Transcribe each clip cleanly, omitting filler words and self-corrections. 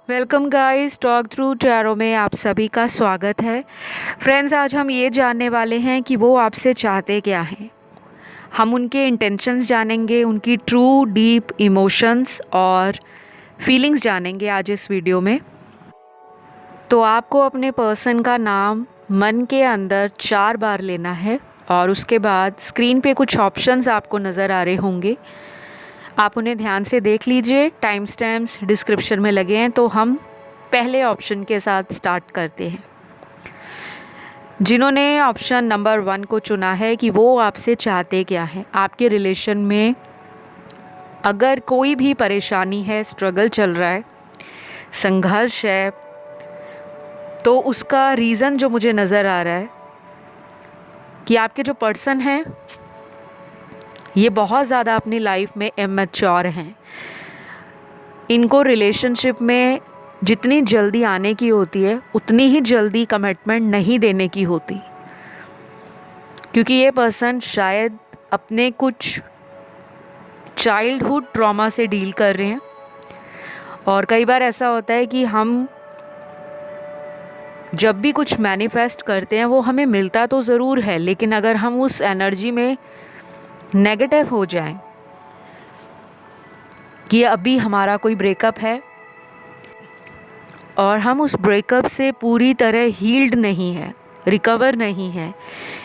Welcome guys, talk through tarot में आप सभी का स्वागत है। फ्रेंड्स, आज हम ये जानने वाले हैं कि वो आपसे चाहते क्या हैं। हम उनके इंटेंशंस जानेंगे, उनकी ट्रू डीप इमोशंस और फीलिंग्स जानेंगे आज इस वीडियो में। तो आपको अपने पर्सन का नाम मन के अंदर 4 बार लेना है और उसके बाद स्क्रीन पे कुछ ऑप्शंस आपको नज़र आ रहे होंगे। आप उन्हें ध्यान से देख लीजिए। टाइम स्टैम्प्स डिस्क्रिप्शन में लगे हैं। तो हम पहले ऑप्शन के साथ स्टार्ट करते हैं। जिन्होंने ऑप्शन नंबर 1 को चुना है कि वो आपसे चाहते क्या है। आपके रिलेशन में अगर कोई भी परेशानी है, स्ट्रगल चल रहा है, संघर्ष है, तो उसका रीज़न जो मुझे नज़र आ रहा है कि आपके जो पर्सन हैं ये बहुत ज़्यादा अपनी लाइफ में इमैच्योर हैं। इनको रिलेशनशिप में जितनी जल्दी आने की होती है उतनी ही जल्दी कमिटमेंट नहीं देने की होती, क्योंकि ये पर्सन शायद अपने कुछ चाइल्डहुड ट्रॉमा से डील कर रहे हैं। और कई बार ऐसा होता है कि हम जब भी कुछ मैनिफेस्ट करते हैं वो हमें मिलता तो ज़रूर है, लेकिन अगर हम उस एनर्जी में नेगेटिव हो जाएं कि अभी हमारा कोई ब्रेकअप है और हम उस ब्रेकअप से पूरी तरह हील्ड नहीं है, रिकवर नहीं है,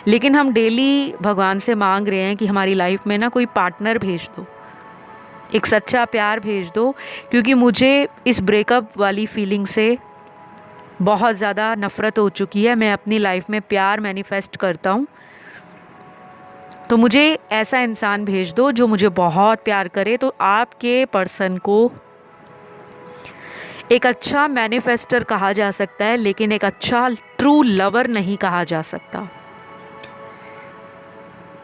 लेकिन हम डेली भगवान से मांग रहे हैं कि हमारी लाइफ में ना कोई पार्टनर भेज दो, एक सच्चा प्यार भेज दो, क्योंकि मुझे इस ब्रेकअप वाली फीलिंग से बहुत ज़्यादा नफ़रत हो चुकी है। मैं अपनी लाइफ में प्यार मैनिफेस्ट करता हूँ, तो मुझे ऐसा इंसान भेज दो जो मुझे बहुत प्यार करे। तो आपके पर्सन को एक अच्छा मैनिफेस्टर कहा जा सकता है, लेकिन एक अच्छा ट्रू लवर नहीं कहा जा सकता।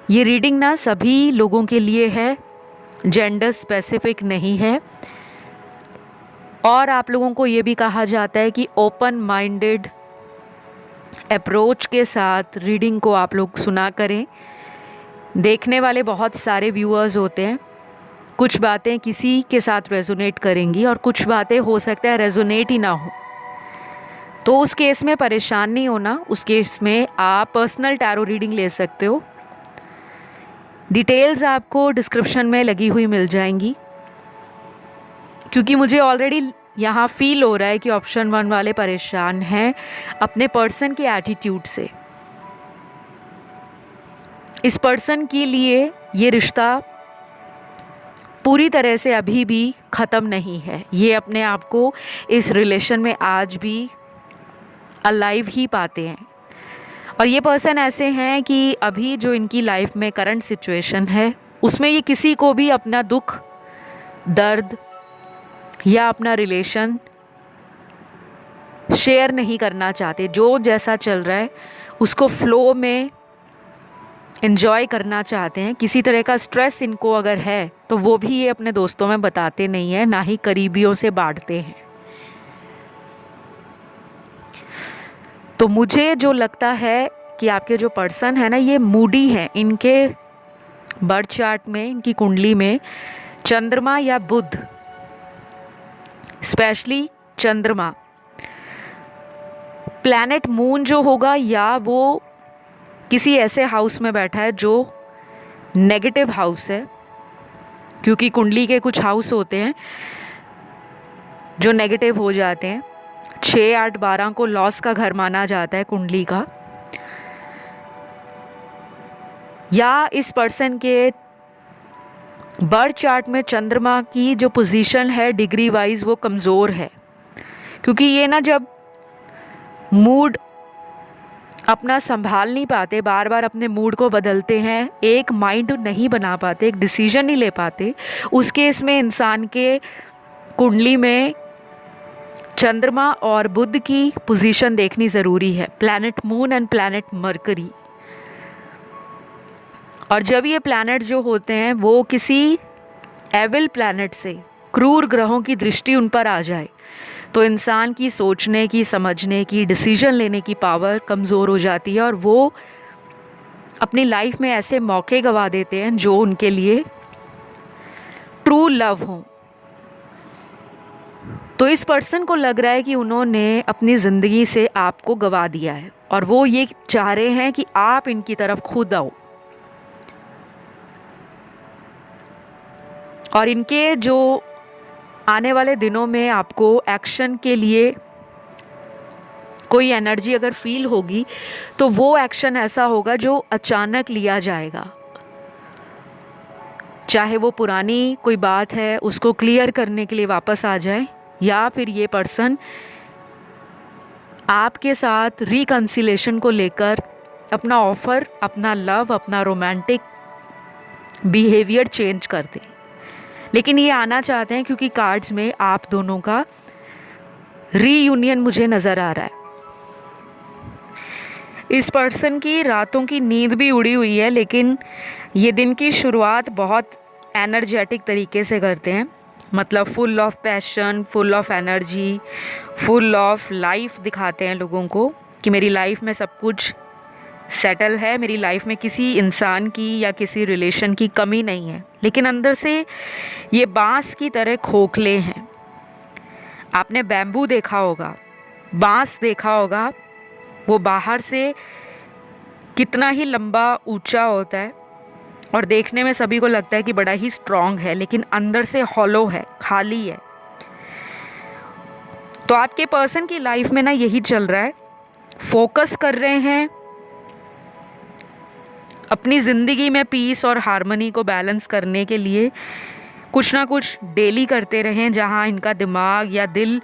ये रीडिंग ना सभी लोगों के लिए है, जेंडर स्पेसिफिक नहीं है। और आप लोगों को ये भी कहा जाता है कि ओपन माइंडेड अप्रोच के साथ रीडिंग को आप लोग सुना करें। देखने वाले बहुत सारे व्यूअर्स होते हैं, कुछ बातें किसी के साथ रेजोनेट करेंगी और कुछ बातें हो सकता है रेजोनेट ही ना हो। तो उस केस में परेशान नहीं होना। उस केस में आप पर्सनल टैरो रीडिंग ले सकते हो। डिटेल्स आपको डिस्क्रिप्शन में लगी हुई मिल जाएंगी, क्योंकि मुझे ऑलरेडी यहाँ फील हो रहा है कि ऑप्शन 1 वाले परेशान हैं अपने पर्सन के एटीट्यूड से। इस पर्सन के लिए ये रिश्ता पूरी तरह से अभी भी ख़त्म नहीं है। ये अपने आप को इस रिलेशन में आज भी अलाइव ही पाते हैं। और ये पर्सन ऐसे हैं कि अभी जो इनकी लाइफ में करंट सिचुएशन है उसमें ये किसी को भी अपना दुख, दर्द या अपना रिलेशन शेयर नहीं करना चाहते। जो जैसा चल रहा है उसको फ्लो में एंजॉय करना चाहते हैं। किसी तरह का स्ट्रेस इनको अगर है तो वो भी ये अपने दोस्तों में बताते नहीं हैं, ना ही करीबियों से बांटते हैं। तो मुझे जो लगता है कि आपके जो पर्सन है ना, ये मूडी हैं। इनके बर्थ चार्ट में, इनकी कुंडली में चंद्रमा या बुध, स्पेशली चंद्रमा, प्लैनेट मून जो होगा, या वो किसी ऐसे हाउस में बैठा है जो नेगेटिव हाउस है, क्योंकि कुंडली के कुछ हाउस होते हैं जो नेगेटिव हो जाते हैं। 6, 8, 12 को लॉस का घर माना जाता है कुंडली का। या इस पर्सन के बर्थ चार्ट में चंद्रमा की जो पोजीशन है डिग्री वाइज वो कमज़ोर है, क्योंकि ये ना जब मूड अपना संभाल नहीं पाते, बार बार अपने मूड को बदलते हैं, एक माइंड नहीं बना पाते, एक डिसीजन नहीं ले पाते, उस केस में इंसान के कुंडली में चंद्रमा और बुध की पोजीशन देखनी ज़रूरी है, planet moon and planet mercury. और जब ये प्लैनेट जो होते हैं वो किसी एविल प्लैनेट से, क्रूर ग्रहों की दृष्टि उन पर आ जाए, तो इंसान की सोचने की, समझने की, डिसीजन लेने की पावर कमज़ोर हो जाती है और वो अपनी लाइफ में ऐसे मौके गंवा देते हैं जो उनके लिए ट्रू लव हों। तो इस पर्सन को लग रहा है कि उन्होंने अपनी ज़िंदगी से आपको गवा दिया है और वो ये चाह रहे हैं कि आप इनकी तरफ खुद आओ। और इनके जो आने वाले दिनों में आपको एक्शन के लिए कोई एनर्जी अगर फील होगी तो वो एक्शन ऐसा होगा जो अचानक लिया जाएगा। चाहे वो पुरानी कोई बात है उसको क्लियर करने के लिए वापस आ जाए, या फिर ये पर्सन आपके साथ रिकन्सिलेशन को लेकर अपना ऑफ़र, अपना लव, अपना रोमांटिक बिहेवियर चेंज कर दे। लेकिन ये आना चाहते हैं क्योंकि कार्ड्स में आप दोनों का रीयूनियन मुझे नज़र आ रहा है। इस पर्सन की रातों की नींद भी उड़ी हुई है, लेकिन ये दिन की शुरुआत बहुत एनर्जेटिक तरीके से करते हैं। मतलब full of passion, full of energy, full of life दिखाते हैं लोगों को कि मेरी लाइफ में सब कुछ सेटल है, मेरी लाइफ में किसी इंसान की या किसी रिलेशन की कमी नहीं है। लेकिन अंदर से ये बांस की तरह खोखले हैं। आपने बैम्बू देखा होगा, बांस देखा होगा, वो बाहर से कितना ही लंबा ऊंचा होता है और देखने में सभी को लगता है कि बड़ा ही स्ट्रॉन्ग है, लेकिन अंदर से हॉलो है, खाली है। तो आपके पर्सन की लाइफ में ना यही चल रहा है। फोकस कर रहे हैं अपनी ज़िंदगी में पीस और हार्मनी को बैलेंस करने के लिए कुछ ना कुछ डेली करते रहें, जहां इनका दिमाग या दिल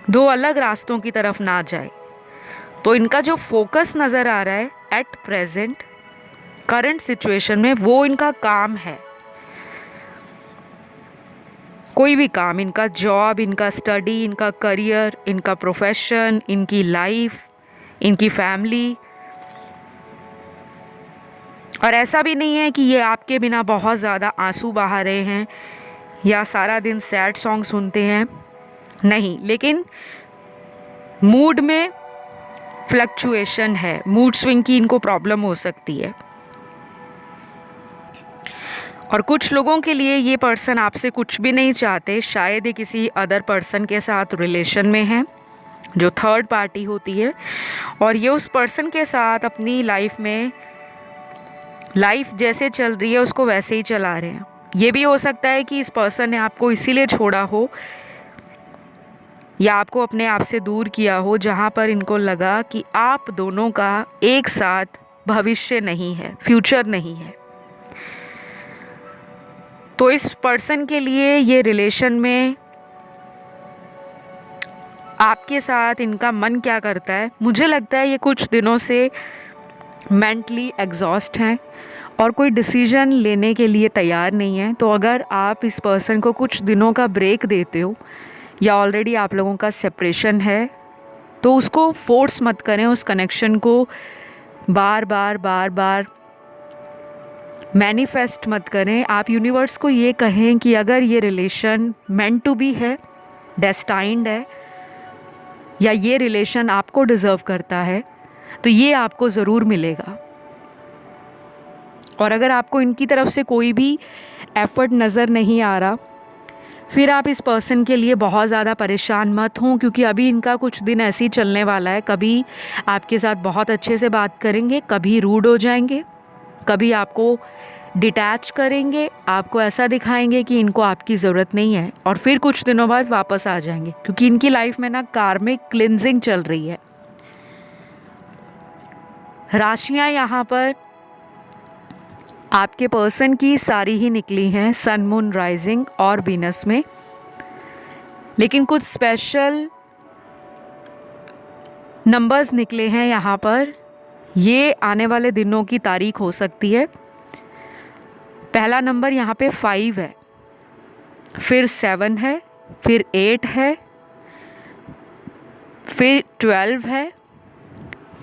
दो अलग रास्तों की तरफ ना जाए। तो इनका जो फोकस नज़र आ रहा है एट प्रेजेंट करंट सिचुएशन में, वो इनका काम है। कोई भी काम, इनका जॉब, इनका स्टडी, इनका करियर, इनका प्रोफेशन, इनकी लाइफ, इनकी फैमिली। और ऐसा भी नहीं है कि ये आपके बिना बहुत ज़्यादा आंसू बहा रहे हैं या सारा दिन सैड सॉन्ग सुनते हैं, नहीं। लेकिन मूड में फ्लक्चुएशन है, मूड स्विंग की इनको प्रॉब्लम हो सकती है। और कुछ लोगों के लिए ये पर्सन आपसे कुछ भी नहीं चाहते, शायद ये किसी अदर पर्सन के साथ रिलेशन में है जो थर्ड पार्टी होती है, और ये उस पर्सन के साथ अपनी लाइफ में लाइफ जैसे चल रही है उसको वैसे ही चला रहे हैं। ये भी हो सकता है कि इस पर्सन ने आपको इसीलिए छोड़ा हो या आपको अपने आप से दूर किया हो, जहाँ पर इनको लगा कि आप दोनों का एक साथ भविष्य नहीं है, फ्यूचर नहीं है। तो इस पर्सन के लिए ये रिलेशन में आपके साथ इनका मन क्या करता है, मुझे लगता है ये कुछ दिनों से मेंटली एग्जॉस्ट हैं और कोई डिसीजन लेने के लिए तैयार नहीं है। तो अगर आप इस पर्सन को कुछ दिनों का ब्रेक देते हो या ऑलरेडी आप लोगों का सेपरेशन है, तो उसको फोर्स मत करें, उस कनेक्शन को बार बार मैनिफेस्ट मत करें। आप यूनिवर्स को ये कहें कि अगर ये रिलेशन मेंट टू बी है, डेस्टाइंड है, या ये रिलेशन आपको डिज़र्व करता है, तो ये आपको ज़रूर मिलेगा। और अगर आपको इनकी तरफ से कोई भी एफर्ट नज़र नहीं आ रहा, फिर आप इस पर्सन के लिए बहुत ज़्यादा परेशान मत हों, क्योंकि अभी इनका कुछ दिन ऐसे ही चलने वाला है। कभी आपके साथ बहुत अच्छे से बात करेंगे, कभी रूड हो जाएंगे, कभी आपको डिटैच करेंगे, आपको ऐसा दिखाएंगे कि इनको आपकी ज़रूरत नहीं है, और फिर कुछ दिनों बाद वापस आ जाएंगे, क्योंकि इनकी लाइफ में ना कार्मिक क्लिनजिंग चल रही है। राशियाँ यहाँ पर आपके पर्सन की सारी ही निकली हैं, सन, मून, राइजिंग और वीनस में। लेकिन कुछ स्पेशल नंबर्स निकले हैं यहाँ पर। ये आने वाले दिनों की तारीख हो सकती है। पहला नंबर यहाँ पे 5 है, फिर 7 है, फिर 8 है, फिर 12 है,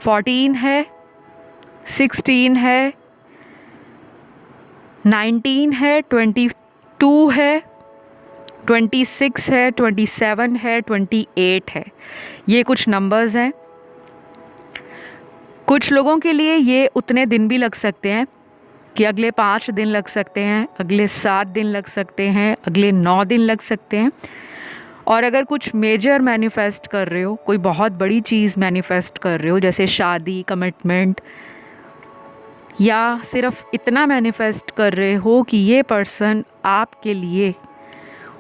14 है, 16 है, 19 है, 22 है, 26 है, 27 है, 28 है। ये कुछ नंबर्स हैं। कुछ लोगों के लिए ये उतने दिन भी लग सकते हैं कि अगले 5 दिन लग सकते हैं, अगले 7 दिन लग सकते हैं, अगले 9 दिन लग सकते हैं। और अगर कुछ मेजर मैनिफेस्ट कर रहे हो, कोई बहुत बड़ी चीज़ मैनिफेस्ट कर रहे हो, जैसे शादी, कमिटमेंट, या सिर्फ इतना मैनिफेस्ट कर रहे हो कि ये पर्सन आपके लिए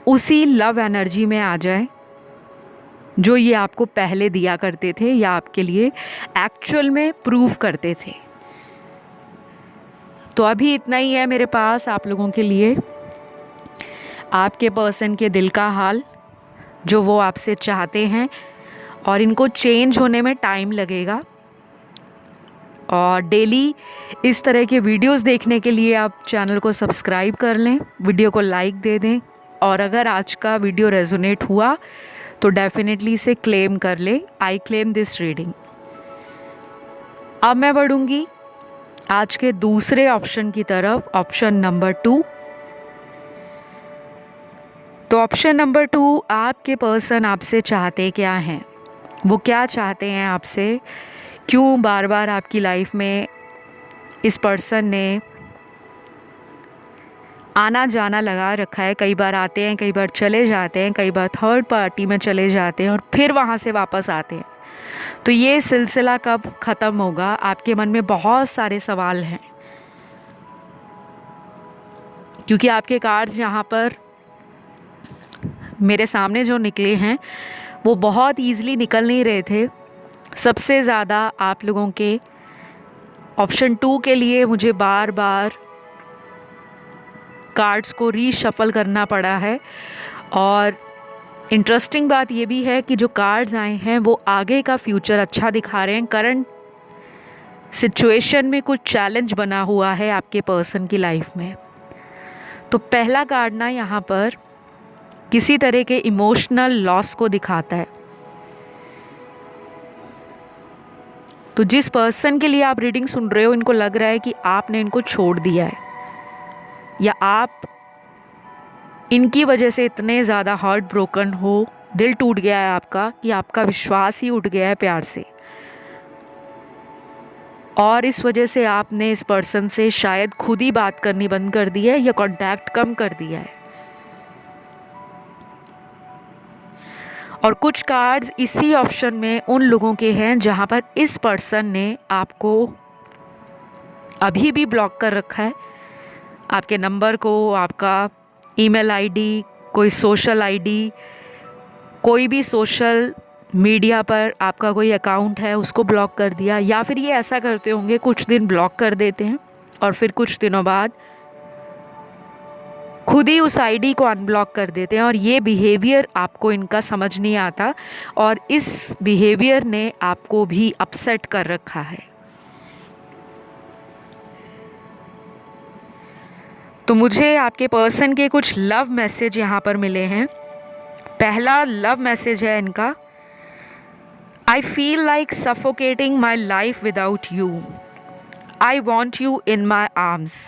उसी लव एनर्जी में आ जाए जो ये आपको पहले दिया करते थे या आपके लिए एक्चुअल में प्रूव करते थे। तो अभी इतना ही है मेरे पास आप लोगों के लिए, आपके पर्सन के दिल का हाल जो वो आपसे चाहते हैं, और इनको चेंज होने में टाइम लगेगा। और डेली इस तरह के वीडियोस देखने के लिए आप चैनल को सब्सक्राइब कर लें, वीडियो को लाइक दे दें, और अगर आज का वीडियो रेजोनेट हुआ तो डेफिनेटली इसे क्लेम कर ले, आई क्लेम दिस रीडिंग। अब मैं बढ़ूंगी आज के दूसरे ऑप्शन की तरफ, ऑप्शन नंबर 2। तो ऑप्शन नंबर 2, आपके पर्सन आपसे चाहते क्या हैं, वो क्या चाहते हैं आपसे, क्यों बार बार आपकी लाइफ में इस पर्सन ने आना जाना लगा रखा है। कई बार आते हैं, कई बार चले जाते हैं, कई बार थर्ड पार्टी में चले जाते हैं और फिर वहाँ से वापस आते हैं। तो ये सिलसिला कब ख़त्म होगा, आपके मन में बहुत सारे सवाल हैं, क्योंकि आपके कार्ड्स यहाँ पर मेरे सामने जो निकले हैं वो बहुत ईज़िली निकल नहीं रहे थे। सबसे ज़्यादा आप लोगों के ऑप्शन 2 के लिए मुझे बार बार कार्ड्स को रीशफल करना पड़ा है। और इंटरेस्टिंग बात ये भी है कि जो कार्ड्स आए हैं वो आगे का फ्यूचर अच्छा दिखा रहे हैं। करंट सिचुएशन में कुछ चैलेंज बना हुआ है आपके पर्सन की लाइफ में। तो पहला कार्ड ना यहाँ पर किसी तरह के इमोशनल लॉस को दिखाता है। तो जिस पर्सन के लिए आप रीडिंग सुन रहे हो, इनको लग रहा है कि आपने इनको छोड़ दिया है, या आप इनकी वजह से इतने ज़्यादा हार्ट ब्रोकन हो, दिल टूट गया है आपका, कि आपका विश्वास ही उठ गया है प्यार से, और इस वजह से आपने इस पर्सन से शायद खुद ही बात करनी बंद कर दी है या कांटेक्ट कम कर दिया है। और कुछ कार्ड्स इसी ऑप्शन में उन लोगों के हैं जहां पर इस पर्सन ने आपको अभी भी ब्लॉक कर रखा है, आपके नंबर को, आपका ईमेल आईडी, कोई सोशल आईडी, कोई भी सोशल मीडिया पर आपका कोई अकाउंट है उसको ब्लॉक कर दिया। या फिर ये ऐसा करते होंगे, कुछ दिन ब्लॉक कर देते हैं और फिर कुछ दिनों बाद खुद ही उस आईडी को अनब्लॉक कर देते हैं। और ये बिहेवियर आपको इनका समझ नहीं आता, और इस बिहेवियर ने आपको भी अपसेट कर रखा है। तो मुझे आपके पर्सन के कुछ लव मैसेज यहाँ पर मिले हैं। पहला लव मैसेज है इनका, I feel like suffocating my life without you, I want you in my arms.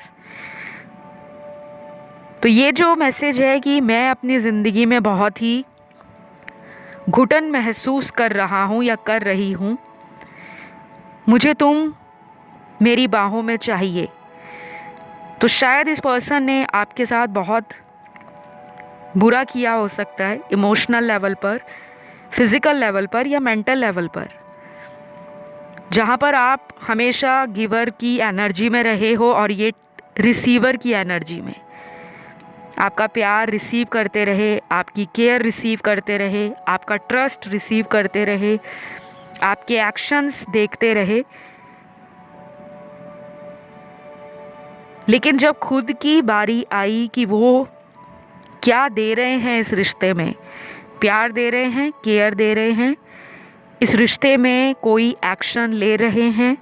तो ये जो मैसेज है कि मैं अपनी ज़िंदगी में बहुत ही घुटन महसूस कर रहा हूँ या कर रही हूँ, मुझे तुम मेरी बाहों में चाहिए। तो शायद इस पर्सन ने आपके साथ बहुत बुरा किया हो सकता है, इमोशनल लेवल पर, फिज़िकल लेवल पर या मेंटल लेवल पर, जहाँ पर आप हमेशा गिवर की एनर्जी में रहे हो और ये रिसीवर की एनर्जी में। आपका प्यार रिसीव करते रहे, आपकी केयर रिसीव करते रहे, आपका ट्रस्ट रिसीव करते रहे, आपके एक्शंस देखते रहे। लेकिन जब खुद की बारी आई कि वो क्या दे रहे हैं इस रिश्ते में, प्यार दे रहे हैं, केयर दे रहे हैं, इस रिश्ते में कोई एक्शन ले रहे हैं,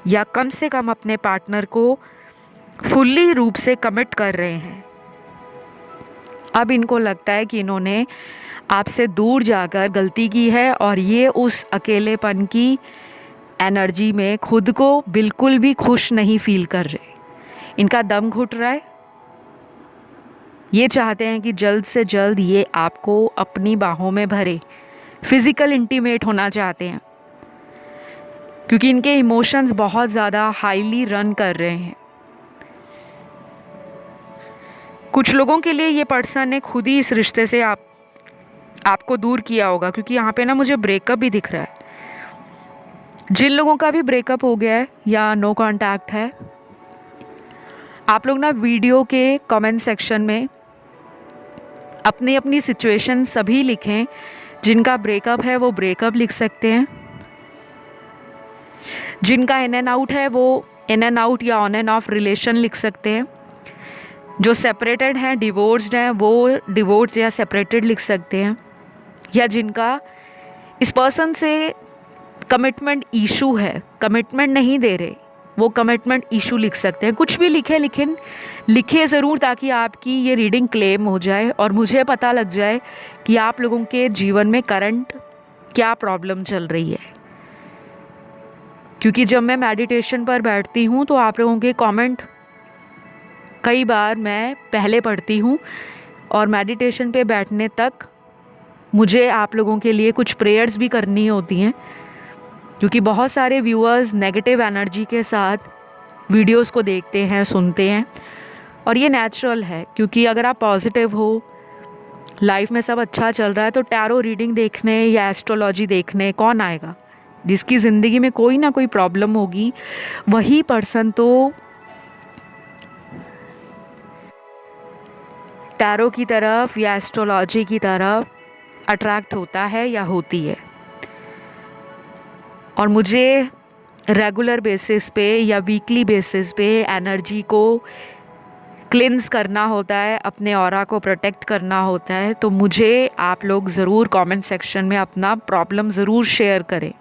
या कम से कम अपने पार्टनर को फुल्ली रूप से कमिट कर रहे हैं, अब इनको लगता है कि इन्होंने आपसे दूर जाकर गलती की है और ये उस अकेलेपन की एनर्जी में खुद को बिल्कुल भी खुश नहीं फील कर रहे। इनका दम घुट रहा है। ये चाहते हैं कि जल्द से जल्द ये आपको अपनी बाहों में भरे, फिज़िकल इंटीमेट होना चाहते हैं, क्योंकि इनके इमोशंस बहुत ज़्यादा हाईली रन कर रहे हैं। कुछ लोगों के लिए ये पर्सन ने खुद ही इस रिश्ते से आपको दूर किया होगा, क्योंकि यहाँ पे ना मुझे ब्रेकअप भी दिख रहा है। जिन लोगों का भी ब्रेकअप हो गया है या नो कांटेक्ट है, आप लोग ना वीडियो के कमेंट सेक्शन में अपनी अपनी सिचुएशन सभी लिखें। जिनका ब्रेकअप है वो ब्रेकअप लिख सकते हैं, जिनका इन एंड आउट है वो इन एंड आउट या ऑन एंड ऑफ रिलेशन लिख सकते हैं, जो सेपरेटेड हैं, डिवोर्स्ड हैं, वो डिवोर्स या सेपरेटेड लिख सकते हैं, या जिनका इस पर्सन से कमिटमेंट इशू है, कमिटमेंट नहीं दे रहे, वो कमिटमेंट इशू लिख सकते हैं। कुछ भी लिखे, लेकिन लिखे ज़रूर, ताकि आपकी ये रीडिंग क्लेम हो जाए और मुझे पता लग जाए कि आप लोगों के जीवन में करंट क्या प्रॉब्लम चल रही है। क्योंकि जब मैं मेडिटेशन पर बैठती हूँ तो आप लोगों के कमेंट कई बार मैं पहले पढ़ती हूँ, और मेडिटेशन पे बैठने तक मुझे आप लोगों के लिए कुछ प्रेयर्स भी करनी होती हैं, क्योंकि बहुत सारे व्यूअर्स नेगेटिव एनर्जी के साथ वीडियोस को देखते हैं, सुनते हैं, और ये नेचुरल है। क्योंकि अगर आप पॉजिटिव हो, लाइफ में सब अच्छा चल रहा है, तो टैरो रीडिंग देखने या एस्ट्रोलॉजी देखने कौन आएगा? जिसकी ज़िंदगी में कोई ना कोई प्रॉब्लम होगी, वही पर्सन तो टैरो की तरफ या एस्ट्रोलॉजी की तरफ अट्रैक्ट होता है या होती है। और मुझे रेगुलर बेसिस पे या वीकली बेसिस पे एनर्जी को क्लिन्स करना होता है, अपने ऑरा को प्रोटेक्ट करना होता है। तो मुझे आप लोग ज़रूर कमेंट सेक्शन में अपना प्रॉब्लम ज़रूर शेयर करें।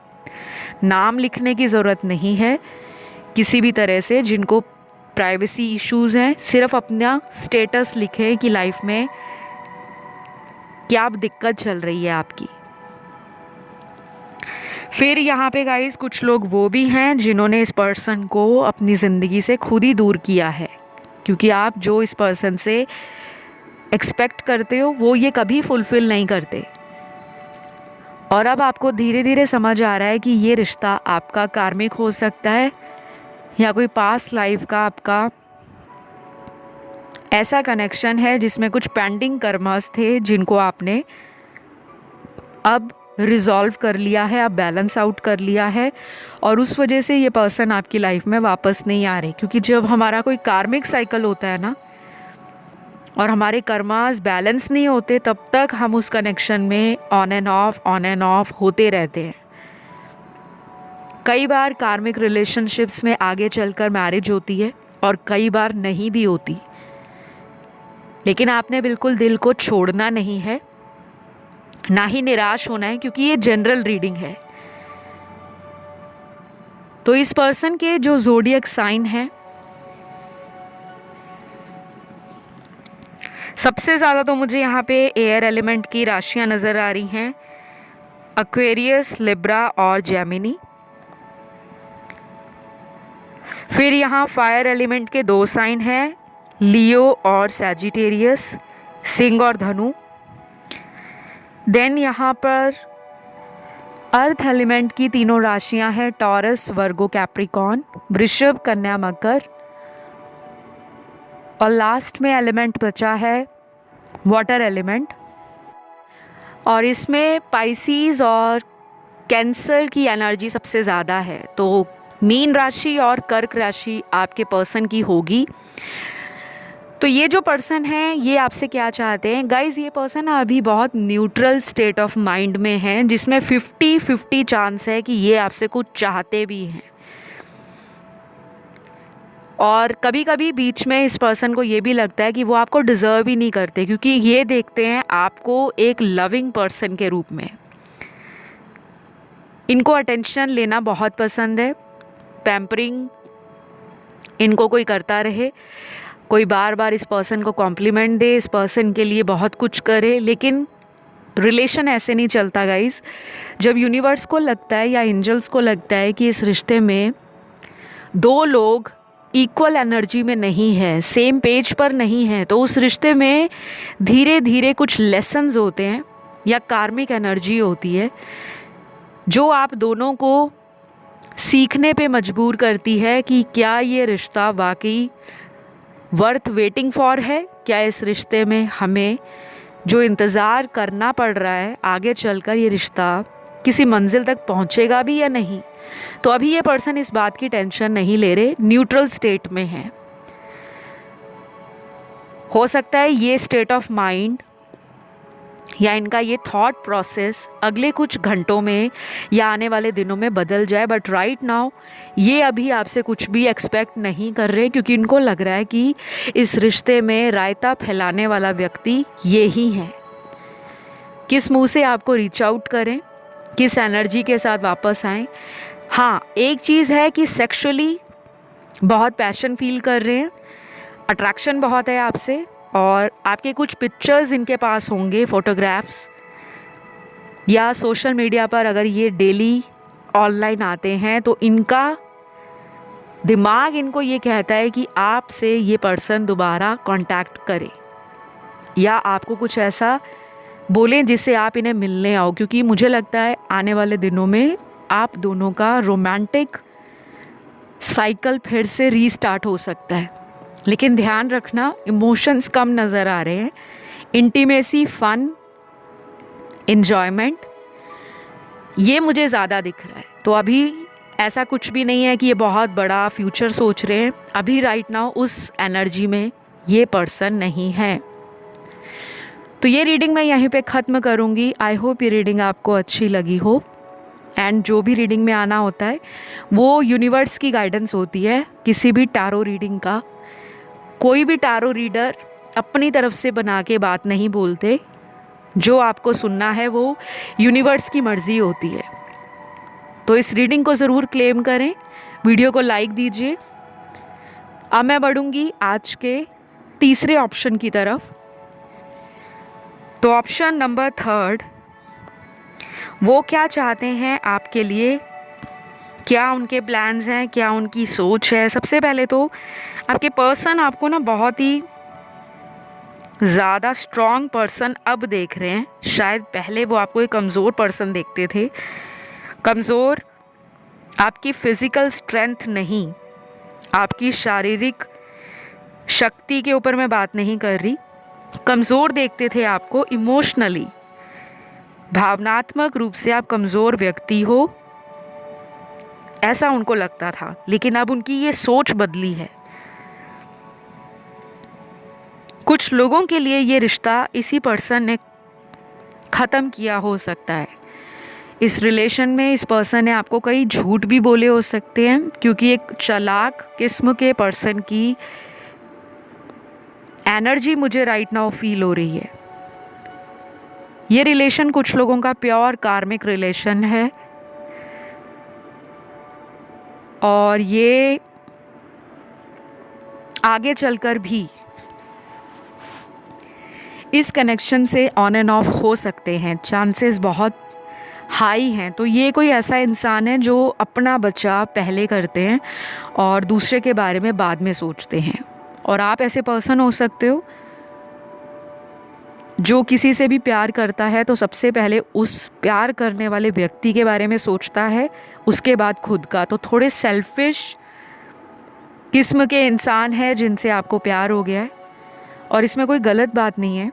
नाम लिखने की ज़रूरत नहीं है किसी भी तरह से। जिनको प्राइवेसी इश्यूज़ हैं, सिर्फ अपना स्टेटस लिखें कि लाइफ में क्या दिक्कत चल रही है आपकी। फिर यहाँ पे गाइस कुछ लोग वो भी हैं जिन्होंने इस पर्सन को अपनी ज़िंदगी से खुद ही दूर किया है, क्योंकि आप जो इस पर्सन से एक्सपेक्ट करते हो वो ये कभी फुलफ़िल नहीं करते। और अब आपको धीरे धीरे समझ आ रहा है कि ये रिश्ता आपका कार्मिक हो सकता है, या कोई पास्ट लाइफ का आपका ऐसा कनेक्शन है जिसमें कुछ पेंडिंग कर्मास थे, जिनको आपने अब रिजॉल्व कर लिया है, अब बैलेंस आउट कर लिया है, और उस वजह से ये पर्सन आपकी लाइफ में वापस नहीं आ रहे। क्योंकि जब हमारा कोई कार्मिक साइकिल होता है ना, और हमारे कर्मास बैलेंस नहीं होते, तब तक हम उस कनेक्शन में ऑन एंड ऑफ होते रहते हैं। कई बार कार्मिक रिलेशनशिप्स में आगे चलकर मैरिज होती है और कई बार नहीं भी होती, लेकिन आपने बिल्कुल दिल को छोड़ना नहीं है, ना ही निराश होना है, क्योंकि ये जनरल रीडिंग है। तो इस पर्सन के जो ज़ोडिएक साइन है, सबसे ज़्यादा तो मुझे यहाँ पे एयर एलिमेंट की राशियाँ नज़र आ रही हैं, एक्वेरियस, लिब्रा और जेमिनी। फिर यहाँ फायर एलिमेंट के 2 साइन हैं, लियो और सैजिटेरियस, सिंह और धनु। देन यहाँ पर अर्थ एलिमेंट की 3 राशियाँ हैं, टॉरस, वर्गो, कैप्रिकॉर्न, वृषभ, कन्या, मकर। और लास्ट में एलिमेंट बचा है वाटर एलिमेंट, और इसमें पाइसीज और कैंसर की एनर्जी सबसे ज़्यादा है। तो मीन राशि और कर्क राशि आपके पर्सन की होगी। तो ये जो पर्सन है ये आपसे क्या चाहते हैं गाइज़? ये पर्सन अभी बहुत न्यूट्रल स्टेट ऑफ माइंड में है, जिसमें 50-50 चांस है कि ये आपसे कुछ चाहते भी हैं। और कभी कभी बीच में इस पर्सन को ये भी लगता है कि वो आपको डिज़र्व ही नहीं करते, क्योंकि ये देखते हैं आपको एक लविंग पर्सन के रूप में। इनको अटेंशन लेना बहुत पसंद है, पैम्परिंग इनको कोई करता रहे, कोई बार बार इस पर्सन को कॉम्प्लीमेंट दे, इस पर्सन के लिए बहुत कुछ करे। लेकिन रिलेशन ऐसे नहीं चलता गाइस। जब यूनिवर्स को लगता है या एंजल्स को लगता है कि इस रिश्ते में 2 लोग इक्वल एनर्जी में नहीं है, सेम पेज पर नहीं है, तो उस रिश्ते में धीरे धीरे कुछ लेसन्स होते हैं या कार्मिक एनर्जी होती है, जो आप दोनों को सीखने पे मजबूर करती है कि क्या ये रिश्ता वाकई वर्थ वेटिंग फॉर है, क्या इस रिश्ते में हमें जो इंतज़ार करना पड़ रहा है आगे चलकर ये रिश्ता किसी मंजिल तक पहुंचेगा भी या नहीं, तो अभी ये पर्सन इस बात की टेंशन नहीं ले रहे, न्यूट्रल स्टेट में है। हो सकता है ये स्टेट ऑफ माइंड या इनका ये थॉट प्रोसेस अगले कुछ घंटों में या आने वाले दिनों में बदल जाए, बट राइट नाउ ये अभी आपसे कुछ भी एक्सपेक्ट नहीं कर रहे, क्योंकि इनको लग रहा है कि इस रिश्ते में रायता फैलाने वाला व्यक्ति ये ही है। किस मुंह से आपको रीच आउट करें, किस एनर्जी के साथ वापस आएं। हाँ, एक चीज़ है कि सेक्सुअली बहुत पैशन फील कर रहे हैं, अट्रैक्शन बहुत है आपसे, और आपके कुछ पिक्चर्स इनके पास होंगे, फोटोग्राफ्स, या सोशल मीडिया पर अगर ये डेली ऑनलाइन आते हैं तो इनका दिमाग इनको ये कहता है कि आपसे ये पर्सन दोबारा कांटेक्ट करे या आपको कुछ ऐसा बोलें जिससे आप इन्हें मिलने आओ, क्योंकि मुझे लगता है आने वाले दिनों में आप दोनों का रोमांटिक साइकिल फिर से रीस्टार्ट हो सकता है। लेकिन ध्यान रखना, इमोशंस कम नज़र आ रहे हैं, इंटीमेसी, फन, एन्जॉयमेंट ये मुझे ज़्यादा दिख रहा है। तो अभी ऐसा कुछ भी नहीं है कि ये बहुत बड़ा फ्यूचर सोच रहे हैं, अभी राइट नाउ उस एनर्जी में ये पर्सन नहीं है। तो ये रीडिंग मैं यहीं पे ख़त्म करूँगी। आई होप ये रीडिंग आपको अच्छी लगी हो। एंड जो भी रीडिंग में आना होता है वो यूनिवर्स की गाइडेंस होती है, किसी भी टैरो रीडिंग का। कोई भी टैरो रीडर अपनी तरफ से बना के बात नहीं बोलते, जो आपको सुनना है वो यूनिवर्स की मर्ज़ी होती है। तो इस रीडिंग को ज़रूर क्लेम करें, वीडियो को लाइक दीजिए। अब मैं बढ़ूँगी आज के तीसरे ऑप्शन की तरफ। तो ऑप्शन नंबर 3, वो क्या चाहते हैं आपके लिए, क्या उनके प्लान्स हैं, क्या उनकी सोच है। सबसे पहले तो आपके पर्सन आपको ना बहुत ही ज़्यादा स्ट्रॉन्ग पर्सन अब देख रहे हैं। शायद पहले वो आपको एक कमज़ोर पर्सन देखते थे। कमज़ोर आपकी फ़िज़िकल स्ट्रेंथ नहीं, आपकी शारीरिक शक्ति के ऊपर मैं बात नहीं कर रही। कमज़ोर देखते थे आपको इमोशनली, भावनात्मक रूप से आप कमज़ोर व्यक्ति हो, ऐसा उनको लगता था। लेकिन अब उनकी ये सोच बदली है। कुछ लोगों के लिए ये रिश्ता इसी पर्सन ने ख़त्म किया हो सकता है। इस रिलेशन में इस पर्सन ने आपको कई झूठ भी बोले हो सकते हैं, क्योंकि एक चालाक किस्म के पर्सन की एनर्जी मुझे राइट नाउ फील हो रही है। ये रिलेशन कुछ लोगों का प्योर कार्मिक रिलेशन है, और ये आगे चलकर भी इस कनेक्शन से ऑन एंड ऑफ हो सकते हैं, चांसेस बहुत हाई हैं। तो ये कोई ऐसा इंसान है जो अपना बचाव पहले करते हैं और दूसरे के बारे में बाद में सोचते हैं। और आप ऐसे पर्सन हो सकते हो जो किसी से भी प्यार करता है तो सबसे पहले उस प्यार करने वाले व्यक्ति के बारे में सोचता है, उसके बाद खुद का। तो थोड़े सेल्फिश किस्म के इंसान हैं जिनसे आपको प्यार हो गया है, और इसमें कोई गलत बात नहीं है।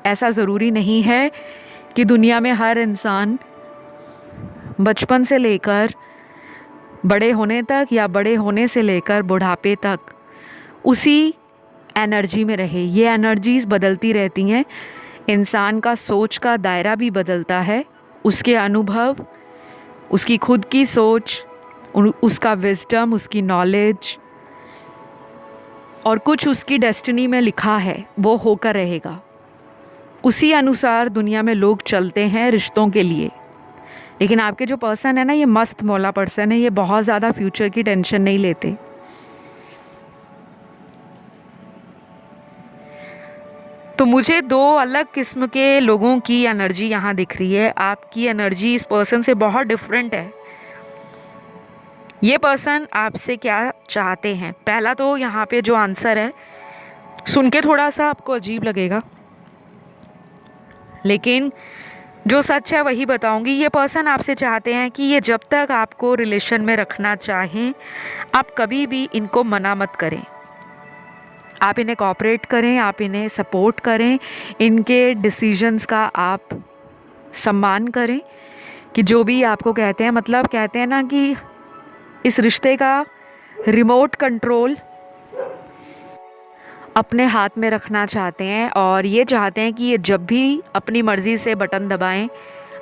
ऐसा ज़रूरी नहीं है कि दुनिया में हर इंसान बचपन से लेकर बड़े होने तक या बड़े होने से लेकर बुढ़ापे तक उसी एनर्जी में रहे। ये एनर्जीज़ बदलती रहती हैं, इंसान का सोच का दायरा भी बदलता है, उसके अनुभव, उसकी खुद की सोच, उसका विजडम, उसकी नॉलेज, और कुछ उसकी डेस्टिनी में लिखा है वो होकर रहेगा। उसी अनुसार दुनिया में लोग चलते हैं रिश्तों के लिए। लेकिन आपके जो पर्सन है ना, ये मस्त मौला पर्सन है, ये बहुत ज़्यादा फ्यूचर की टेंशन नहीं लेते। तो मुझे दो अलग किस्म के लोगों की एनर्जी यहाँ दिख रही है। आपकी एनर्जी इस पर्सन से बहुत डिफरेंट है। ये पर्सन आपसे क्या चाहते हैं, पहला तो यहाँ पे जो आंसर है सुन के थोड़ा सा आपको अजीब लगेगा, लेकिन जो सच है वही बताऊंगी। ये पर्सन आपसे चाहते हैं कि ये जब तक आपको रिलेशन में रखना चाहें, आप कभी भी इनको मना मत करें। आप इन्हें कोऑपरेट करें, आप इन्हें सपोर्ट करें, इनके डिसीजंस का आप सम्मान करें कि जो भी आपको कहते हैं, मतलब कहते हैं ना कि इस रिश्ते का रिमोट कंट्रोल अपने हाथ में रखना चाहते हैं और ये चाहते हैं कि ये जब भी अपनी मर्ज़ी से बटन दबाएं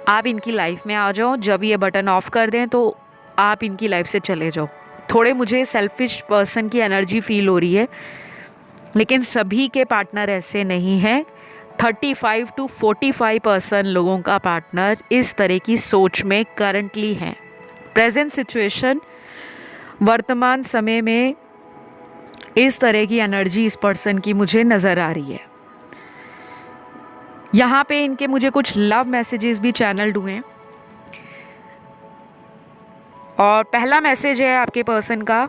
आप इनकी लाइफ में आ जाओ, जब ये बटन ऑफ़ कर दें तो आप इनकी लाइफ से चले जाओ। थोड़े मुझे सेल्फिश पर्सन की एनर्जी फील हो रही है, लेकिन सभी के पार्टनर ऐसे नहीं हैं। 35 to 45% लोगों का पार्टनर इस तरह की सोच में करंटली हैं। प्रेजेंट सिचुएशन, वर्तमान समय में इस तरह की एनर्जी इस पर्सन की मुझे नज़र आ रही है। यहाँ पे इनके मुझे कुछ लव मैसेजेस भी चैनल्ड हुए हैं और पहला मैसेज है आपके पर्सन का,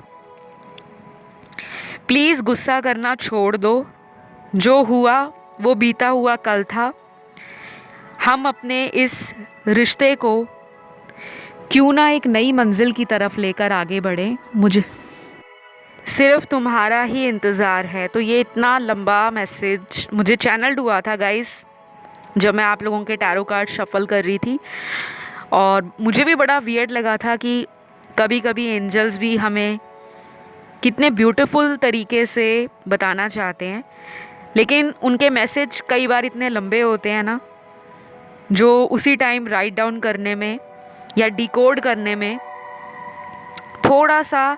प्लीज़ गुस्सा करना छोड़ दो, जो हुआ वो बीता हुआ कल था। हम अपने इस रिश्ते को क्यों ना एक नई मंजिल की तरफ लेकर आगे बढ़ें, मुझे सिर्फ तुम्हारा ही इंतज़ार है। तो ये इतना लंबा मैसेज मुझे चैनल्ड हुआ था गाइस जब मैं आप लोगों के टैरो कार्ड शफल कर रही थी, और मुझे भी बड़ा वियर्ड लगा था कि कभी कभी एंजल्स भी हमें कितने ब्यूटीफुल तरीके से बताना चाहते हैं, लेकिन उनके मैसेज कई बार इतने लंबे होते हैं ना, जो उसी टाइम राइट डाउन करने में या डिकोड करने में थोड़ा सा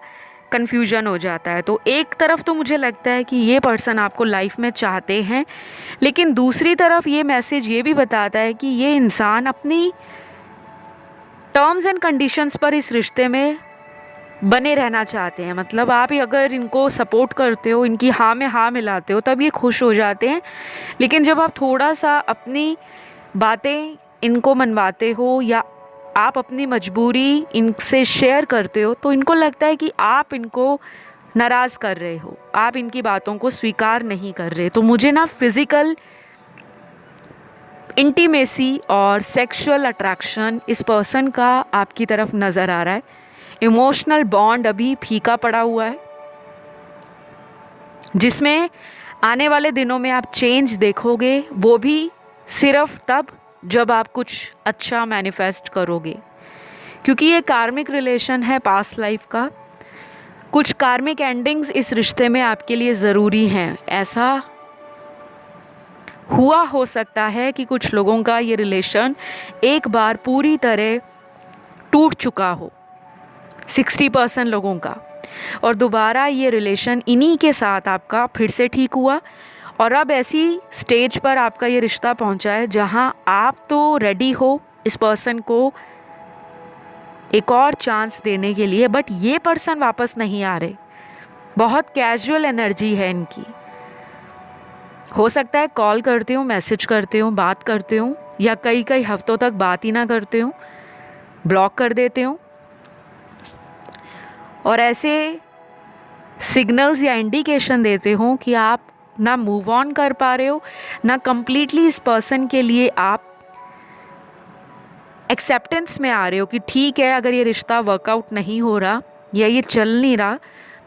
कन्फ्यूजन हो जाता है। तो एक तरफ तो मुझे लगता है कि ये पर्सन आपको लाइफ में चाहते हैं, लेकिन दूसरी तरफ ये मैसेज ये भी बताता है कि ये इंसान अपनी टर्म्स एंड कंडीशंस पर इस रिश्ते में बने रहना चाहते हैं। मतलब आप अगर इनको सपोर्ट करते हो, इनकी हाँ में हाँ मिलाते हो, तब ये खुश हो जाते हैं। लेकिन जब आप थोड़ा सा अपनी बातें इनको मनवाते हो या आप अपनी मजबूरी इनसे शेयर करते हो, तो इनको लगता है कि आप इनको नाराज़ कर रहे हो, आप इनकी बातों को स्वीकार नहीं कर रहे। तो मुझे ना फिज़िकल इंटीमेसी और सेक्सुअल अट्रैक्शन इस पर्सन का आपकी तरफ नज़र आ रहा है। इमोशनल बॉन्ड अभी फीका पड़ा हुआ है, जिसमें आने वाले दिनों में आप चेंज देखोगे, वो भी सिर्फ तब जब आप कुछ अच्छा मैनिफेस्ट करोगे, क्योंकि ये कार्मिक रिलेशन है पास्ट लाइफ का। कुछ कार्मिक एंडिंग्स इस रिश्ते में आपके लिए ज़रूरी हैं। ऐसा हुआ हो सकता है कि कुछ लोगों का ये रिलेशन एक बार पूरी तरह टूट चुका हो, 60% लोगों का, और दोबारा ये रिलेशन इन्हीं के साथ आपका फिर से ठीक हुआ, और अब ऐसी स्टेज पर आपका ये रिश्ता पहुंचा है जहां आप तो रेडी हो इस पर्सन को एक और चांस देने के लिए, बट ये पर्सन वापस नहीं आ रहे। बहुत कैजुअल एनर्जी है इनकी। हो सकता है कॉल करते हो, मैसेज करते हो, बात करते हो, या कई कई हफ्तों तक बात ही ना करते हो, ब्लॉक कर देते हो, और ऐसे सिग्नल्स या इंडिकेशन देते हो कि आप ना मूव ऑन कर पा रहे हो, ना कम्प्लीटली इस पर्सन के लिए आप एक्सेप्टेंस में आ रहे हो कि ठीक है, अगर ये रिश्ता वर्कआउट नहीं हो रहा या ये चल नहीं रहा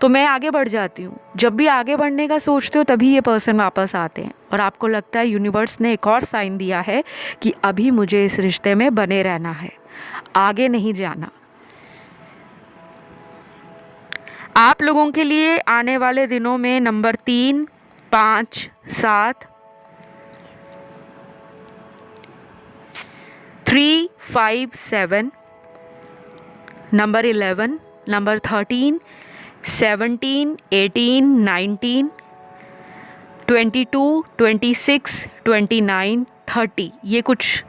तो मैं आगे बढ़ जाती हूँ। जब भी आगे बढ़ने का सोचते हो तभी ये पर्सन वापस आते हैं, और आपको लगता है यूनिवर्स ने एक और साइन दिया है कि अभी मुझे इस रिश्ते में बने रहना है, आगे नहीं जाना। आप लोगों के लिए आने वाले दिनों में नंबर 3, 5, 7, 3, 5, 7, नंबर 11, नंबर 13, 17, 18, 19, 22, 26, 29, 30, ये कुछ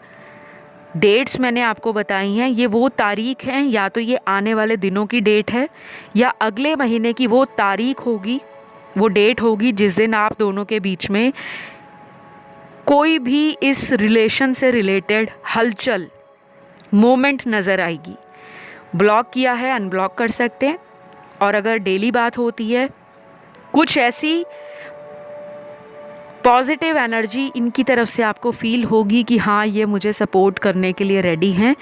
डेट्स मैंने आपको बताई हैं। ये वो तारीख हैं, या तो ये आने वाले दिनों की डेट है या अगले महीने की वो तारीख होगी, वो डेट होगी जिस दिन आप दोनों के बीच में कोई भी इस रिलेशन से रिलेटेड हलचल मोमेंट नज़र आएगी। ब्लॉक किया है, अनब्लॉक कर सकते हैं, और अगर डेली बात होती है, कुछ ऐसी पॉजिटिव एनर्जी इनकी तरफ से आपको फील होगी कि हाँ, ये मुझे सपोर्ट करने के लिए रेडी हैं।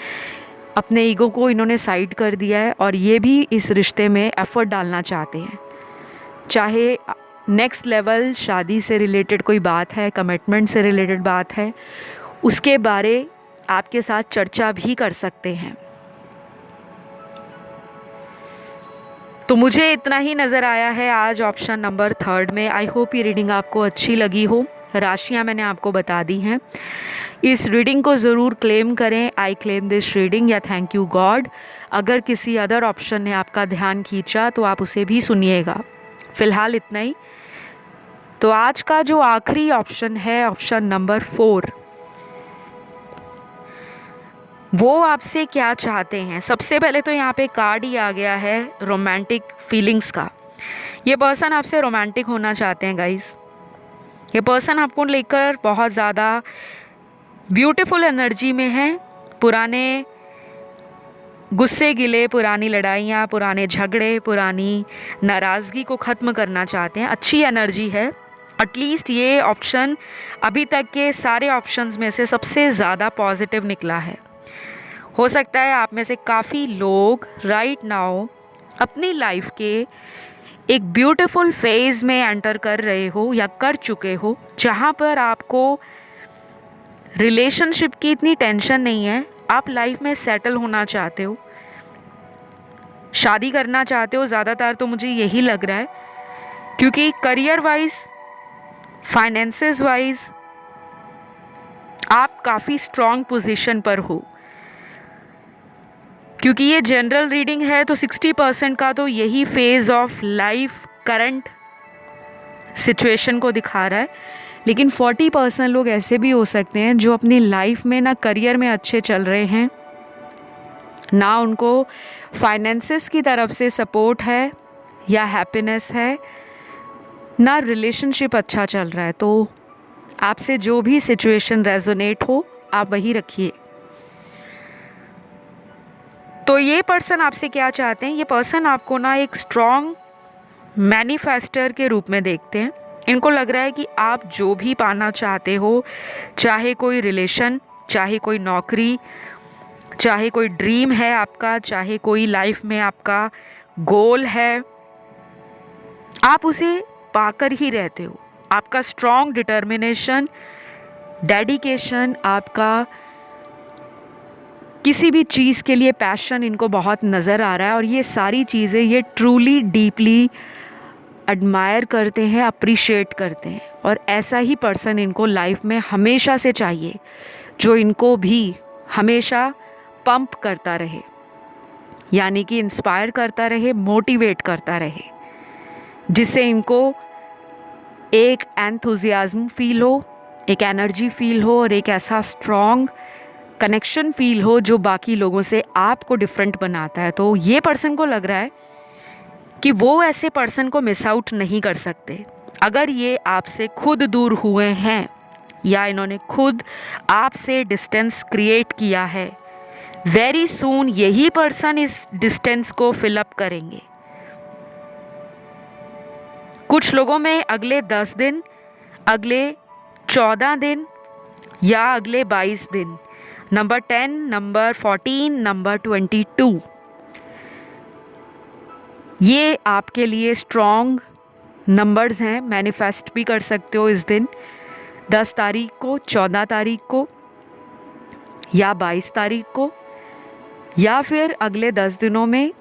अपने ईगो को इन्होंने साइड कर दिया है और ये भी इस रिश्ते में एफर्ट डालना चाहते हैं। चाहे नेक्स्ट लेवल शादी से रिलेटेड कोई बात है, कमिटमेंट से रिलेटेड बात है, उसके बारे आपके साथ चर्चा भी कर सकते हैं। तो मुझे इतना ही नज़र आया है आज ऑप्शन नंबर 3 में। आई होप ये रीडिंग आपको अच्छी लगी हो। राशियाँ मैंने आपको बता दी हैं। इस रीडिंग को ज़रूर क्लेम करें, आई क्लेम दिस रीडिंग या थैंक यू गॉड। अगर किसी अदर ऑप्शन ने आपका ध्यान खींचा तो आप उसे भी सुनिएगा। फ़िलहाल इतना ही। तो आज का जो आखिरी ऑप्शन है, ऑप्शन नंबर 4, वो आपसे क्या चाहते हैं। सबसे पहले तो यहाँ पे कार्ड ही आ गया है रोमांटिक फीलिंग्स का। ये पर्सन आपसे रोमांटिक होना चाहते हैं गाइस। ये पर्सन आपको लेकर बहुत ज़्यादा ब्यूटीफुल एनर्जी में है। पुराने गुस्से गिले, पुरानी लड़ाइयाँ, पुराने झगड़े, पुरानी नाराज़गी को ख़त्म करना चाहते हैं। अच्छी एनर्जी है। एटलीस्ट ये ऑप्शन अभी तक के सारे ऑप्शंस में से सबसे ज़्यादा पॉजिटिव निकला है। हो सकता है आप में से काफ़ी लोग राइट नाउ अपनी लाइफ के एक ब्यूटीफुल फेज़ में एंटर कर रहे हो या कर चुके हो, जहाँ पर आपको रिलेशनशिप की इतनी टेंशन नहीं है। आप लाइफ में सेटल होना चाहते हो, शादी करना चाहते हो। ज़्यादातर तो मुझे यही लग रहा है, क्योंकि करियर वाइज, फाइनेंसेस वाइज आप काफ़ी स्ट्रॉन्ग पोजीशन पर हो। क्योंकि ये जनरल रीडिंग है तो 60% का तो यही phase of life current situation को दिखा रहा है। लेकिन 40% लोग ऐसे भी हो सकते हैं जो अपनी लाइफ में ना करियर में अच्छे चल रहे हैं, ना उनको फाइनेंसेस की तरफ से सपोर्ट है या हैप्पीनेस है, ना रिलेशनशिप अच्छा चल रहा है। तो आपसे जो भी सिचुएशन रेजोनेट हो आप वही रखिए। तो ये पर्सन आपसे क्या चाहते हैं। ये पर्सन आपको ना एक स्ट्रॉन्ग मैनिफेस्टर के रूप में देखते हैं। इनको लग रहा है कि आप जो भी पाना चाहते हो, चाहे कोई रिलेशन, चाहे कोई नौकरी, चाहे कोई ड्रीम है आपका, चाहे कोई लाइफ में आपका गोल है, आप उसे पाकर ही रहते हो। आपका स्ट्रॉन्ग डिटर्मिनेशन, डेडिकेशन, आपका किसी भी चीज़ के लिए पैशन इनको बहुत नज़र आ रहा है। और ये सारी चीज़ें ये ट्रूली डीपली एडमायर करते हैं, अप्रिशिएट करते हैं। और ऐसा ही पर्सन इनको लाइफ में हमेशा से चाहिए, जो इनको भी हमेशा पंप करता रहे, यानी कि इंस्पायर करता रहे, मोटिवेट करता रहे, जिससे इनको एक एंथुजियाज्म फील हो, एक एनर्जी फील हो और एक ऐसा स्ट्रॉन्ग कनेक्शन फील हो जो बाकी लोगों से आपको डिफरेंट बनाता है। तो ये पर्सन को लग रहा है कि वो ऐसे पर्सन को मिस आउट नहीं कर सकते। अगर ये आपसे खुद दूर हुए हैं या इन्होंने खुद आपसे डिस्टेंस क्रिएट किया है, वेरी सून यही पर्सन इस डिस्टेंस को फिलअप करेंगे। कुछ लोगों में अगले 10 दिन, अगले 14 दिन या अगले 22 दिन, नंबर 10, नंबर 14, नंबर 22, ये आपके लिए स्ट्रॉन्ग नंबर्स हैं। मैनिफेस्ट भी कर सकते हो इस दिन, 10 तारीख को, 14 तारीख को या 22 तारीख को, या फिर अगले 10 दिनों में,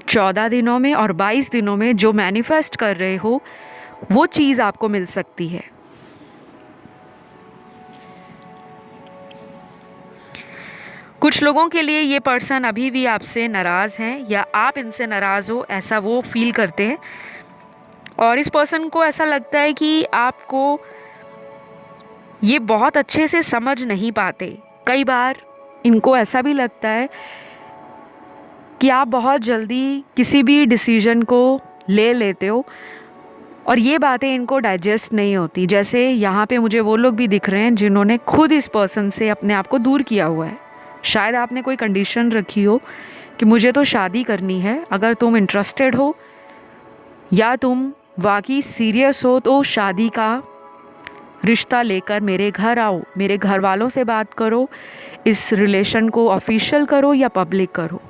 14 दिनों में और 22 दिनों में जो मैनिफेस्ट कर रहे हो वो चीज़ आपको मिल सकती है। कुछ लोगों के लिए ये पर्सन अभी भी आपसे नाराज़ हैं या आप इनसे नाराज़ हो, ऐसा वो फील करते हैं। और इस पर्सन को ऐसा लगता है कि आपको ये बहुत अच्छे से समझ नहीं पाते। कई बार इनको ऐसा भी लगता है कि आप बहुत जल्दी किसी भी डिसीजन को ले लेते हो और ये बातें इनको डाइजेस्ट नहीं होती। जैसे यहाँ पे मुझे वो लोग भी दिख रहे हैं जिन्होंने खुद इस पर्सन से अपने आप को दूर किया हुआ है। शायद आपने कोई कंडीशन रखी हो कि मुझे तो शादी करनी है, अगर तुम इंटरेस्टेड हो या तुम वाकई सीरियस हो तो शादी का रिश्ता लेकर मेरे घर आओ, मेरे घर वालों से बात करो, इस रिलेशन को ऑफिशियल करो या पब्लिक करो।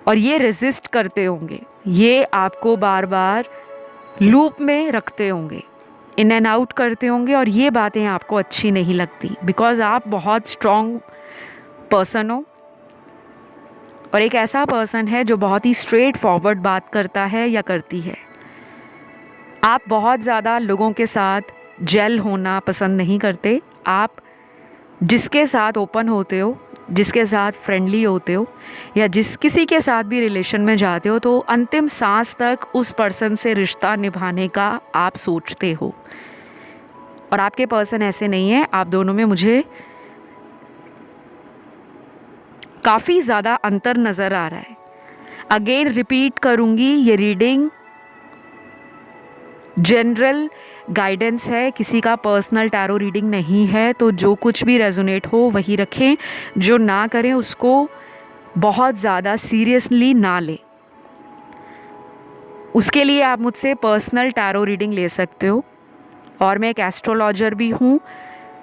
और ये रेजिस्ट करते होंगे, ये आपको बार बार लूप में रखते होंगे, इन एंड आउट करते होंगे, और ये बातें आपको अच्छी नहीं लगती बिकॉज आप बहुत स्ट्रॉन्ग पर्सन हो और एक ऐसा पर्सन है जो बहुत ही स्ट्रेट फॉरवर्ड बात करता है या करती है। आप बहुत ज़्यादा लोगों के साथ जेल होना पसंद नहीं करते। आप जिसके साथ ओपन होते हो, जिसके साथ फ्रेंडली होते हो या जिस किसी के साथ भी रिलेशन में जाते हो तो अंतिम सांस तक उस पर्सन से रिश्ता निभाने का आप सोचते हो। और आपके पर्सन ऐसे नहीं है। आप दोनों में मुझे काफ़ी ज़्यादा अंतर नज़र आ रहा है। अगेन रिपीट करूँगी, ये रीडिंग जनरल गाइडेंस है, किसी का पर्सनल टैरो रीडिंग नहीं है। तो जो कुछ भी रेजोनेट हो वही रखें, जो ना करें उसको बहुत ज़्यादा सीरियसली ना लें। उसके लिए आप मुझसे पर्सनल टैरो रीडिंग ले सकते हो। और मैं एक एस्ट्रोलॉजर भी हूँ,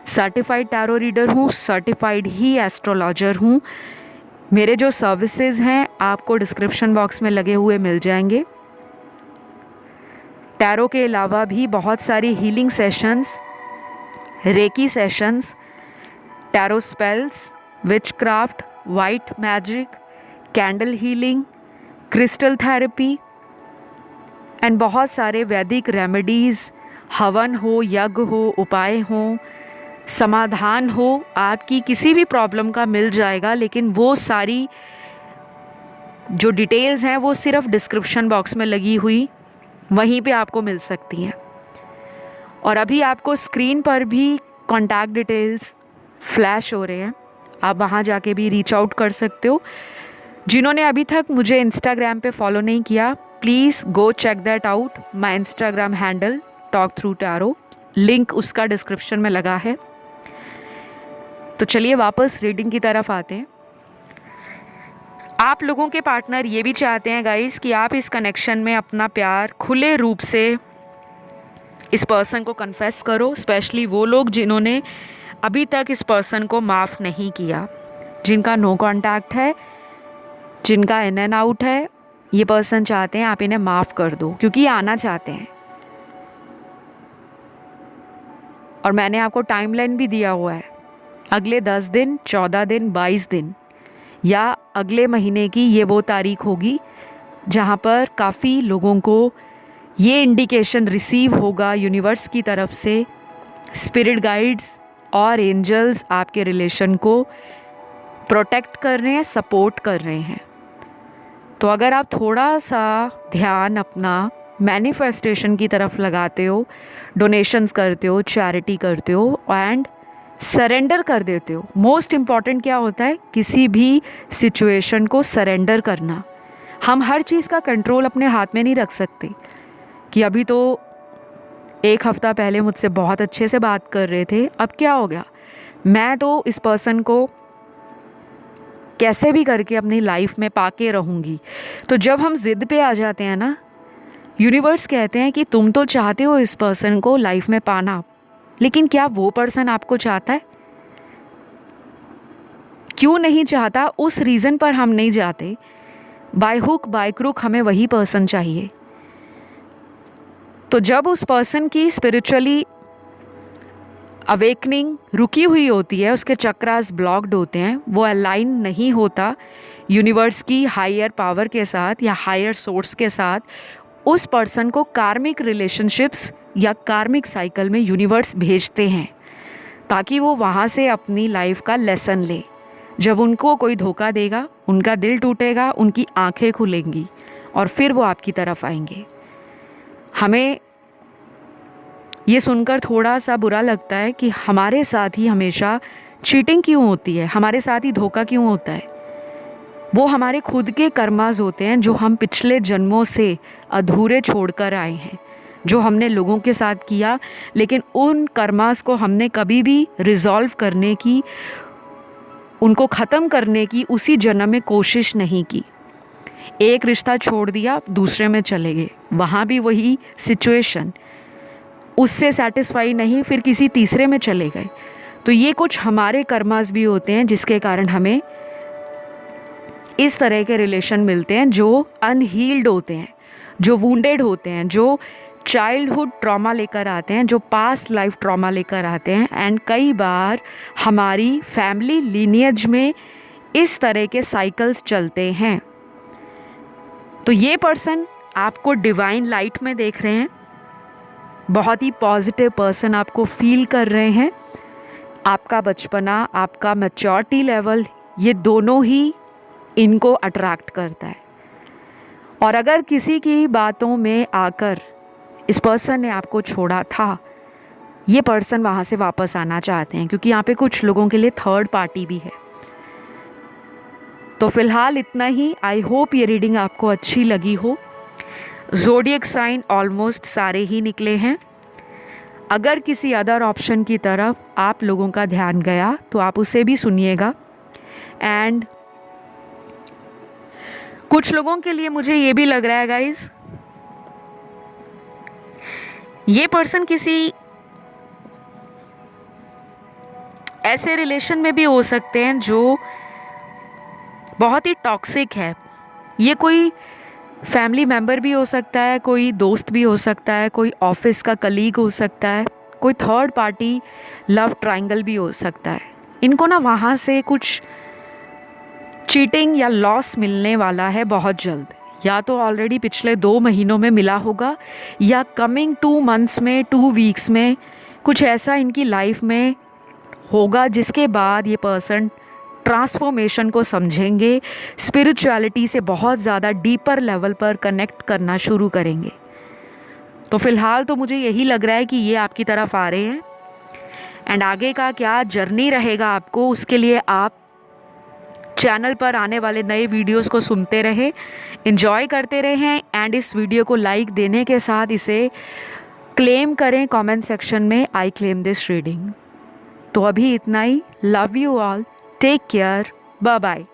सर्टिफाइड टैरो रीडर हूँ, सर्टिफाइड ही एस्ट्रोलॉजर हूँ। मेरे जो सर्विसेज हैं आपको डिस्क्रिप्शन बॉक्स में लगे हुए मिल जाएंगे। टैरो के अलावा भी बहुत सारी healing sessions, reiki sessions, tarot spells, witchcraft, white magic, candle healing, crystal therapy and बहुत सारे वैदिक रेमेडीज़, हवन हो, यज्ञ हो, उपाय हो, समाधान हो, आपकी किसी भी प्रॉब्लम का मिल जाएगा। लेकिन वो सारी जो डिटेल्स हैं वो सिर्फ डिस्क्रिप्शन बॉक्स में लगी हुई वहीं पे आपको मिल सकती हैं। और अभी आपको स्क्रीन पर भी कॉन्टैक्ट डिटेल्स फ्लैश हो रहे हैं, आप वहाँ जाके भी रीच आउट कर सकते हो। जिन्होंने अभी तक मुझे इंस्टाग्राम पे फॉलो नहीं किया, please go check that out. My Instagram handle talk through tarot, link उसका डिस्क्रिप्शन में लगा है। तो चलिए वापस रीडिंग की तरफ आते हैं। आप लोगों के पार्टनर ये भी चाहते हैं गाइस कि आप इस कनेक्शन में अपना प्यार खुले रूप से इस पर्सन को कन्फेस करो। स्पेशली वो लोग जिन्होंने अभी तक इस पर्सन को माफ़ नहीं किया, जिनका नो कांटेक्ट है, जिनका इन एंड आउट है, ये पर्सन चाहते हैं आप इन्हें माफ़ कर दो क्योंकि ये आना चाहते हैं। और मैंने आपको टाइमलाइन भी दिया हुआ है, अगले 10 दिन, 14 दिन, 22 दिन या अगले महीने की ये वो तारीख होगी जहाँ पर काफ़ी लोगों को ये इंडिकेशन रिसीव होगा यूनिवर्स की तरफ से, स्पिरिट गाइड्स और एंजल्स आपके रिलेशन को प्रोटेक्ट कर रहे हैं, सपोर्ट कर रहे हैं। तो अगर आप थोड़ा सा ध्यान अपना मैनिफेस्टेशन की तरफ लगाते हो, डोनेशंस करते हो, चैरिटी करते हो एंड सरेंडर कर देते हो। मोस्ट इम्पॉर्टेंट क्या होता है, किसी भी सिचुएशन को सरेंडर करना। हम हर चीज़ का कंट्रोल अपने हाथ में नहीं रख सकते कि अभी तो 1 हफ़्ता पहले मुझसे बहुत अच्छे से बात कर रहे थे, अब क्या हो गया, मैं तो इस पर्सन को कैसे भी करके अपनी लाइफ में पाके रहूँगी। तो जब हम ज़िद पे आ जाते हैं ना, यूनिवर्स कहते हैं कि तुम तो चाहते हो इस पर्सन को लाइफ में पाना, लेकिन क्या वो पर्सन आपको चाहता है? क्यों नहीं चाहता, उस रीज़न पर हम नहीं जाते। बाय हुक बाय क्रुक हमें वही पर्सन चाहिए। तो जब उस पर्सन की स्पिरिचुअली अवेकनिंग रुकी हुई होती है, उसके चक्रास ब्लॉक्ड होते हैं, वो अलाइन नहीं होता यूनिवर्स की हायर पावर के साथ या हायर सोर्स के साथ, उस पर्सन को कार्मिक रिलेशनशिप्स या कार्मिक साइकिल में यूनिवर्स भेजते हैं ताकि वो वहाँ से अपनी लाइफ का लेसन ले। जब उनको कोई धोखा देगा, उनका दिल टूटेगा, उनकी आंखें खुलेंगी और फिर वो आपकी तरफ आएंगे। हमें ये सुनकर थोड़ा सा बुरा लगता है कि हमारे साथ ही हमेशा चीटिंग क्यों होती है, हमारे साथ ही धोखा क्यों होता है। वो हमारे खुद के कर्मास होते हैं जो हम पिछले जन्मों से अधूरे छोड़कर आए हैं, जो हमने लोगों के साथ किया, लेकिन उन कर्मास को हमने कभी भी रिजॉल्व करने की, उनको ख़त्म करने की उसी जन्म में कोशिश नहीं की। एक रिश्ता छोड़ दिया, दूसरे में चले गए, वहाँ भी वही सिचुएशन, उससे सेटिस्फाई नहीं, फिर किसी तीसरे में चले गए। तो ये कुछ हमारे कर्मास भी होते हैं जिसके कारण हमें इस तरह के रिलेशन मिलते हैं जो अनहील्ड होते हैं, जो वुंडेड होते हैं, जो चाइल्डहुड ट्रॉमा लेकर आते हैं, जो पास्ट लाइफ ट्रॉमा लेकर आते हैं। एंड कई बार हमारी फैमिली लीनियज में इस तरह के साइकिल्स चलते हैं। तो ये पर्सन आपको डिवाइन लाइट में देख रहे हैं, बहुत ही पॉजिटिव पर्सन आपको फील कर रहे हैं। आपका बचपना, आपका मैच्योरिटी लेवल, ये दोनों ही इनको अट्रैक्ट करता है। और अगर किसी की बातों में आकर इस पर्सन ने आपको छोड़ा था, ये पर्सन वहाँ से वापस आना चाहते हैं, क्योंकि यहाँ पे कुछ लोगों के लिए थर्ड पार्टी भी है। तो फिलहाल इतना ही। आई होप ये रीडिंग आपको अच्छी लगी हो। ज़ोडिएक साइन ऑलमोस्ट सारे ही निकले हैं। अगर किसी अदर ऑप्शन की तरफ आप लोगों का ध्यान गया तो आप उसे भी सुनिएगा। एंड कुछ लोगों के लिए मुझे ये भी लग रहा है गाइज, ये पर्सन किसी ऐसे रिलेशन में भी हो सकते हैं जो बहुत ही टॉक्सिक है। ये कोई फैमिली मेम्बर भी हो सकता है, कोई दोस्त भी हो सकता है, कोई ऑफिस का कलीग हो सकता है, कोई थर्ड पार्टी लव ट्रायंगल भी हो सकता है। इनको ना वहाँ से कुछ चीटिंग या लॉस मिलने वाला है बहुत जल्द। या तो ऑलरेडी पिछले 2 महीनों में मिला होगा, या कमिंग 2 मंथ्स में, 2 वीक्स में कुछ ऐसा इनकी लाइफ में होगा जिसके बाद ये पर्सन ट्रांसफॉर्मेशन को समझेंगे, स्पिरिचुअलिटी से बहुत ज़्यादा डीपर लेवल पर कनेक्ट करना शुरू करेंगे। तो फ़िलहाल तो मुझे यही लग रहा है कि ये आपकी तरफ आ रहे हैं। एंड आगे का क्या जर्नी रहेगा आपको, उसके लिए आप चैनल पर आने वाले नए वीडियोस को सुनते रहें, एंजॉय करते रहें। एंड इस वीडियो को लाइक देने के साथ इसे क्लेम करें कमेंट सेक्शन में, आई क्लेम दिस रीडिंग। तो अभी इतना ही। Love you all, take care, bye bye.